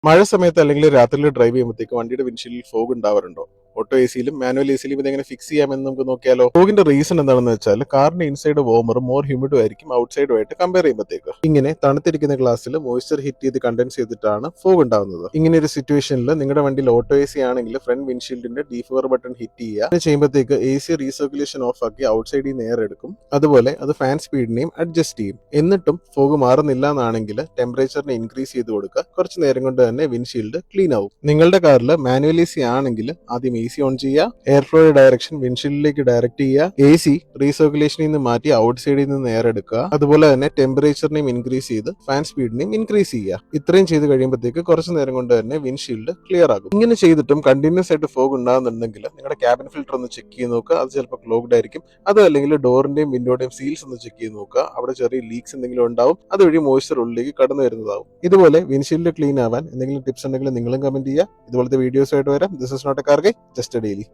മഴ സമയത്ത് അല്ലെങ്കിൽ രാത്രിയിൽ ഡ്രൈവ് ചെയ്യുമ്പോഴത്തേക്ക് വണ്ടിയുടെ വിൻഷീൽഡിൽ ഫോഗ് ഉണ്ടാവാറുണ്ടോ? ഓട്ടോ എ സിയിലും മാനുവൽ എ സിയിലും ഇതെങ്ങനെ ഫിക്സ് ചെയ്യാമെന്ന് നമുക്ക് നോക്കിയാലോ. ഫോഗിന്റെ റീസൺ എന്താണെന്ന് വെച്ചാൽ കാറിന്റെ ഇൻസൈഡ് വോമറും മോർ ഹ്യൂമിഡും ആയിരിക്കും ഔട്ട് സൈഡുമായിട്ട് കമ്പയർ ചെയ്യുമ്പോഴത്തേക്ക്. ഇങ്ങനെ തണുത്തിരിക്കുന്ന ഗ്ലാസ്സിൽ മോയ്സ്ചർ ഹിറ്റ് ചെയ്ത് കണ്ടൻസ് ചെയ്തിട്ടാണ് ഫോഗ് ഉണ്ടാവുന്നത്. ഇങ്ങനെ ഒരു സിറ്റുവേഷനിൽ നിങ്ങളുടെ വണ്ടിയിൽ ഓട്ടോ എ സി ആണെങ്കിൽ ഫ്രണ്ട് വിൻഷീൽഡിന്റെ ഡീഫോർ ബട്ടൺ ഹിറ്റ് ചെയ്യുക. അങ്ങനെ ചെയ്യുമ്പോഴത്തേക്ക് എ സി റീസർക്കുലേഷൻ ഓഫ് ആക്കി ഔട്ട് സൈഡിൽ നിന്ന് എയർ എടുക്കും. അതുപോലെ അത് ഫാൻ സ്പീഡിനെയും അഡ്ജസ്റ്റ് ചെയ്യും. എന്നിട്ടും ഫോഗ് മാറുന്നില്ല എന്നാണെങ്കിൽ ടെമ്പറേച്ചറിനെ ഇൻക്രീസ് ചെയ്ത് കൊടുക്കുക. കുറച്ച് നേരം കൊണ്ട് തന്നെ വിൻഷീൽഡ് ക്ലീൻ ആവും. നിങ്ങളുടെ കാറിൽ മാനുവൽ എ സി ആണെങ്കിൽ ആദ്യം എ സി ഓൺ ചെയ്യുക, എയർ ഫ്ലോയുടെ ഡയറക്ഷൻ വിൻഷീൽഡിലേക്ക് ഡയറക്ട് ചെയ്യുക, എ സി റീസർക്കുലേഷനിൽ നിന്ന് മാറ്റി ഔട്ട് സൈഡിൽ നിന്ന് എയർ എടുക്കുക. അതുപോലെ തന്നെ ടെമ്പറേച്ചറിനെയും ഇൻക്രീസ് ചെയ്ത് ഫാൻ സ്പീഡിനെയും ഇൻക്രീസ് ചെയ്യുക. ഇത്രയും ചെയ്ത് കഴിയുമ്പോഴത്തേക്ക് കുറച്ച് നേരം കൊണ്ട് തന്നെ വിൻഷീൽഡ് ക്ലിയർ ആകും. ഇങ്ങനെ ചെയ്തിട്ടും കണ്ടിന്യൂസ് ആയിട്ട് ഫോഗ് ഉണ്ടാകുന്നുണ്ടെങ്കിൽ നിങ്ങളുടെ ക്യാബിൻ ഫിൽറ്റർ ഒന്ന് ചെക്ക് ചെയ്ത് നോക്കുക. അത് ചിലപ്പോൾ ക്ലോഗ്ഡ് ആയിരിക്കും. അത് അല്ലെങ്കിൽ ഡോറിന്റെയും വിൻഡോയുടെയും സീൽസ് ഒന്ന് ചെക്ക് ചെയ്ത് നോക്കുക. അവിടെ ചെറിയ ലീക്സ് എന്തെങ്കിലും ഉണ്ടാവും. അതുവഴി മോയ്സ്ചർ ഉള്ളിലേക്ക് കടന്നു വരുന്നതാവും. ഇതുപോലെ വിൻഷീൽഡ് ക്ലീൻ ആവാൻ എന്തെങ്കിലും ടിപ്സ് ഉണ്ടെങ്കിൽ നിങ്ങളും കമന്റ് ചെയ്യുക. ഇതുപോലത്തെ വീഡിയോസ് ആയിട്ട് വരാം. This is not a car guy, just a daily.